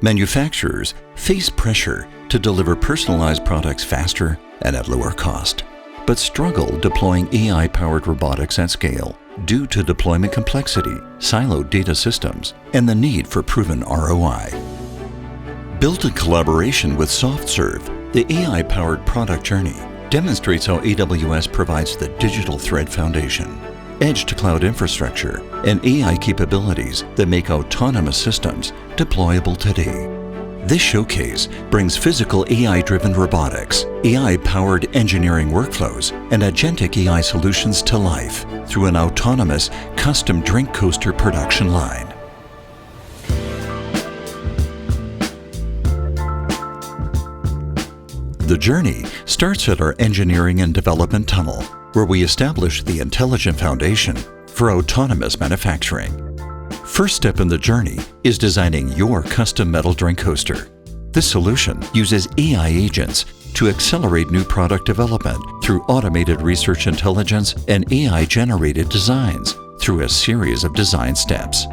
Manufacturers face pressure to deliver personalized products faster and at lower cost, but struggle deploying AI-powered robotics at scale due to deployment complexity, siloed data systems, and the need for proven ROI. Built in collaboration with SoftServe, the AI-powered product journey demonstrates how AWS provides the digital thread foundation, edge-to-cloud infrastructure, and AI capabilities that make autonomous systems deployable today. This showcase brings physical AI-driven robotics, AI-powered engineering workflows, and agentic AI solutions to life through an autonomous custom drink coaster production line. The journey starts at our engineering and development tunnel, where we establish the intelligent foundation for autonomous manufacturing. First step in the journey is designing your custom metal drink coaster. This solution uses AI agents to accelerate new product development through automated research intelligence and AI-generated designs through a series of design steps.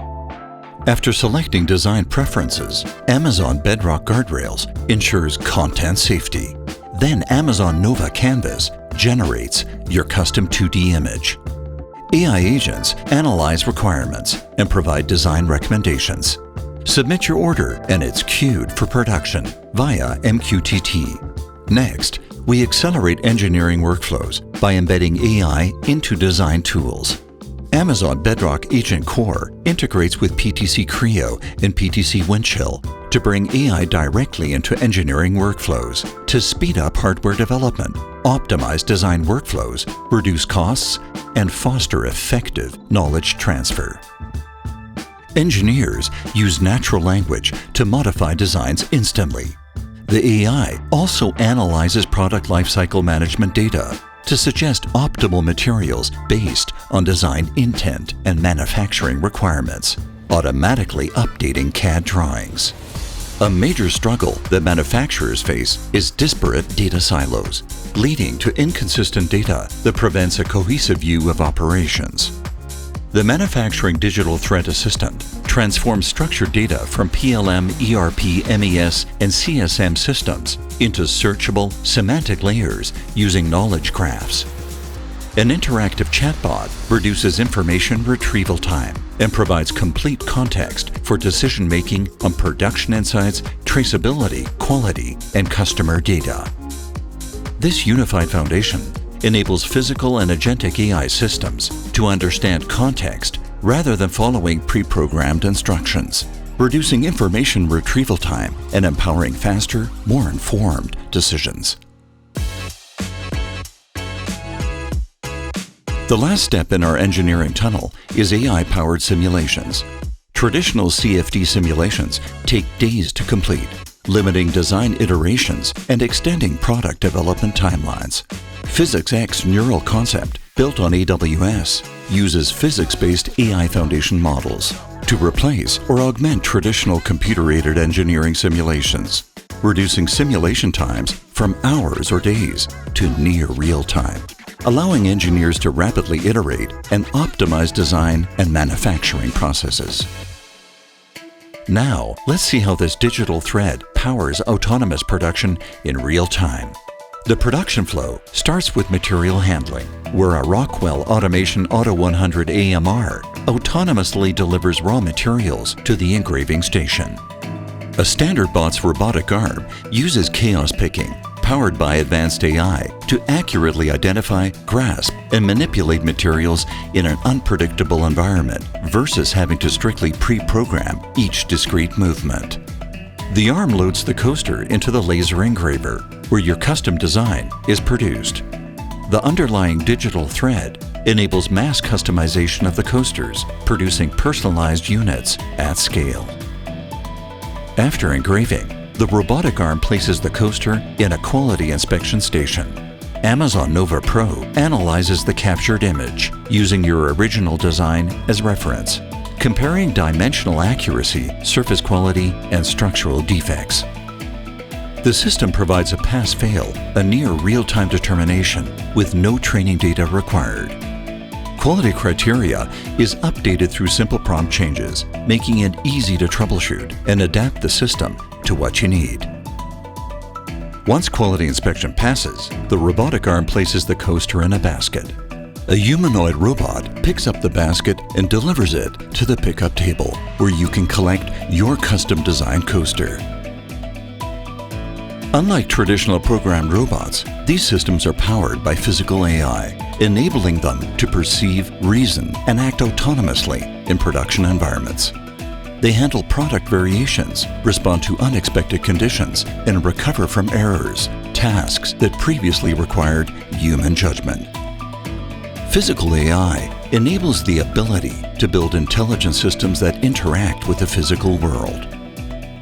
After selecting design preferences, Amazon Bedrock Guardrails ensures content safety. Then Amazon Nova Canvas generates your custom 2D image. AI agents analyze requirements and provide design recommendations. Submit your order and it's queued for production via MQTT. Next, we accelerate engineering workflows by embedding AI into design tools. Amazon Bedrock Agent Core integrates with PTC Creo and PTC Windchill to bring AI directly into engineering workflows to speed up hardware development, optimize design workflows, reduce costs, and foster effective knowledge transfer. Engineers use natural language to modify designs instantly. The AI also analyzes product lifecycle management data to suggest optimal materials based on design intent and manufacturing requirements, automatically updating CAD drawings. A major struggle that manufacturers face is disparate data silos, leading to inconsistent data that prevents a cohesive view of operations. The Manufacturing Digital Thread Assistant transforms structured data from PLM, ERP, MES, and CSM systems into searchable, semantic layers using knowledge graphs. An interactive chatbot reduces information retrieval time and provides complete context for decision-making on production insights, traceability, quality, and customer data. This unified foundation enables physical and agentic AI systems to understand context rather than following pre-programmed instructions, reducing information retrieval time and empowering faster, more informed decisions. The last step in our engineering tunnel is AI-powered simulations. Traditional CFD simulations take days to complete, limiting design iterations and extending product development timelines. PhysicsX Neural Concept, built on AWS, uses physics-based AI foundation models to replace or augment traditional computer-aided engineering simulations, reducing simulation times from hours or days to near real time, allowing engineers to rapidly iterate and optimize design and manufacturing processes. Now, let's see how this digital thread powers autonomous production in real time. The production flow starts with material handling, where a Rockwell Automation Auto 100 AMR autonomously delivers raw materials to the engraving station. A standard bot's robotic arm uses chaos picking, powered by advanced AI, to accurately identify, grasp, and manipulate materials in an unpredictable environment versus having to strictly pre-program each discrete movement. The arm loads the coaster into the laser engraver, where your custom design is produced. The underlying digital thread enables mass customization of the coasters, producing personalized units at scale. After engraving, the robotic arm places the coaster in a quality inspection station. Amazon Nova Pro analyzes the captured image using your original design as reference, comparing dimensional accuracy, surface quality, and structural defects. The system provides a pass-fail, a near real-time determination with no training data required. Quality criteria is updated through simple prompt changes, making it easy to troubleshoot and adapt the system to what you need. Once quality inspection passes, the robotic arm places the coaster in a basket. A humanoid robot picks up the basket and delivers it to the pickup table, where you can collect your custom-designed coaster. Unlike traditional programmed robots, these systems are powered by physical AI, enabling them to perceive, reason, and act autonomously in production environments. They handle product variations, respond to unexpected conditions, and recover from errors, tasks that previously required human judgment. Physical AI enables the ability to build intelligent systems that interact with the physical world.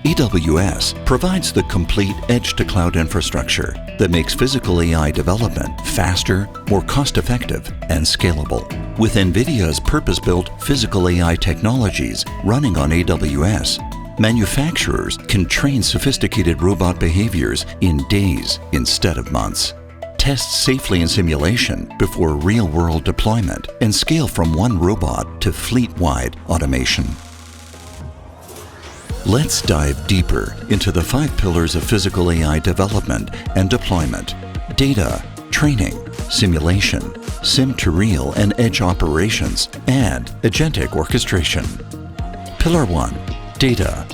AWS provides the complete edge-to-cloud infrastructure that makes physical AI development faster, more cost-effective, and scalable. With NVIDIA's purpose-built physical AI technologies running on AWS, manufacturers can train sophisticated robot behaviors in days instead of months, test safely in simulation before real-world deployment, and scale from one robot to fleet-wide automation. Let's dive deeper into the 5 pillars of physical AI development and deployment: data, training, simulation, sim-to-real and edge operations, and agentic orchestration. Pillar 1. Data.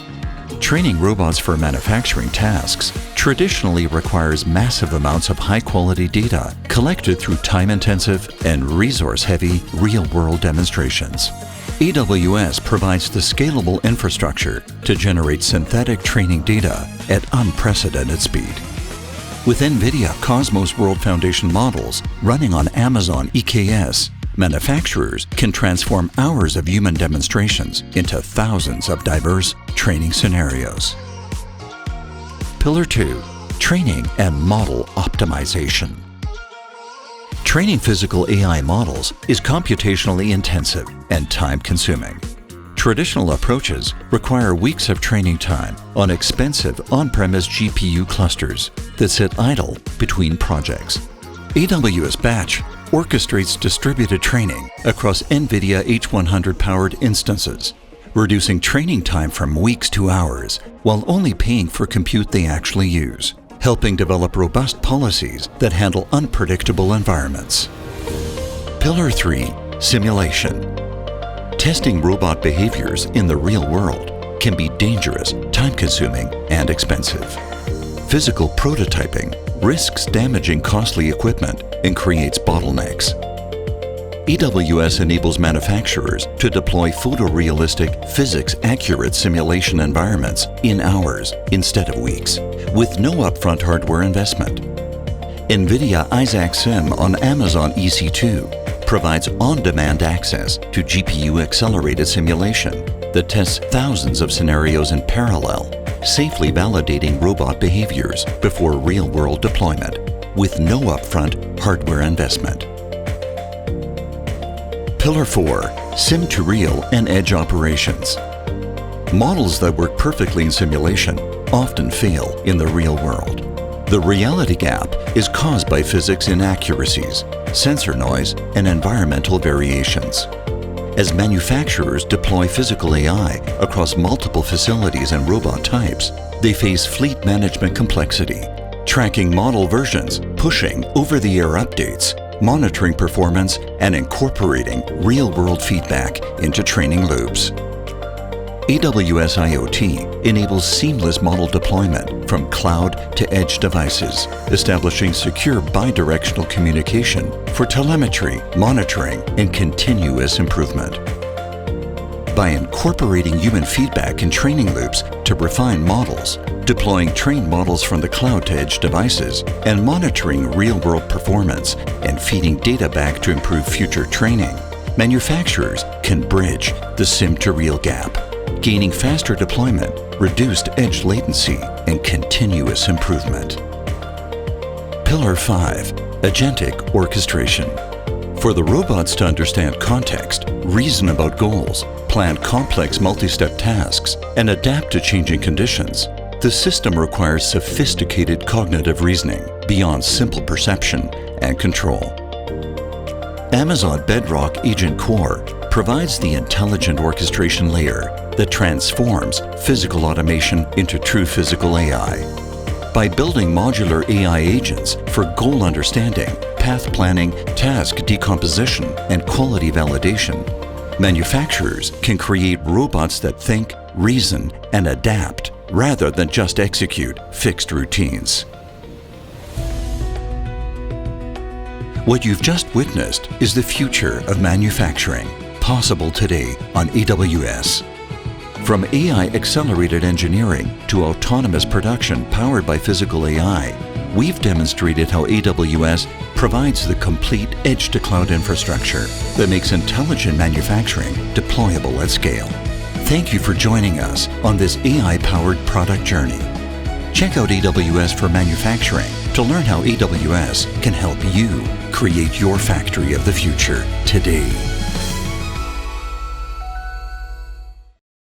Training robots for manufacturing tasks traditionally requires massive amounts of high-quality data collected through time-intensive and resource-heavy real-world demonstrations. AWS provides the scalable infrastructure to generate synthetic training data at unprecedented speed. With NVIDIA Cosmos World Foundation models running on Amazon EKS, manufacturers can transform hours of human demonstrations into thousands of diverse training scenarios. Pillar 2. Training and model optimization. Training physical AI models is computationally intensive and time-consuming. Traditional approaches require weeks of training time on expensive on-premise GPU clusters that sit idle between projects. AWS Batch orchestrates distributed training across NVIDIA H100-powered instances, reducing training time from weeks to hours while only paying for compute they actually use, helping develop robust policies that handle unpredictable environments. Pillar 3. Simulation. Testing robot behaviors in the real world can be dangerous, time-consuming, and expensive. Physical prototyping risks damaging costly equipment and creates bottlenecks. AWS enables manufacturers to deploy photorealistic, physics-accurate simulation environments in hours instead of weeks, with no upfront hardware investment. NVIDIA Isaac Sim on Amazon EC2 provides on-demand access to GPU-accelerated simulation that tests thousands of scenarios in parallel, safely validating robot behaviors before real-world deployment, with no upfront hardware investment. Pillar 4. Sim-to-real and edge operations. Models that work perfectly in simulation often fail in the real world. The reality gap is caused by physics inaccuracies, sensor noise, and environmental variations. As manufacturers deploy physical AI across multiple facilities and robot types, they face fleet management complexity, tracking model versions, pushing over-the-air updates, monitoring performance, and incorporating real-world feedback into training loops. AWS IoT enables seamless model deployment from cloud to edge devices, establishing secure bidirectional communication for telemetry, monitoring, and continuous improvement. By incorporating human feedback in training loops to refine models, deploying trained models from the cloud to edge devices, and monitoring real-world performance and feeding data back to improve future training, manufacturers can bridge the sim-to-real gap, gaining faster deployment, reduced edge latency, and continuous improvement. Pillar 5. Agentic orchestration. For the robots to understand context, reason about goals, plan complex multi-step tasks, and adapt to changing conditions, the system requires sophisticated cognitive reasoning beyond simple perception and control. Amazon Bedrock Agent Core provides the intelligent orchestration layer that transforms physical automation into true physical AI. By building modular AI agents for goal understanding, path planning, task decomposition, and quality validation, manufacturers can create robots that think, reason, and adapt rather than just execute fixed routines. What you've just witnessed is the future of manufacturing, possible today on AWS. From AI-accelerated engineering to autonomous production powered by physical AI, we've demonstrated how AWS provides the complete edge-to-cloud infrastructure that makes intelligent manufacturing deployable at scale. Thank you for joining us on this AI-powered product journey. Check out AWS for Manufacturing to learn how AWS can help you create your factory of the future today.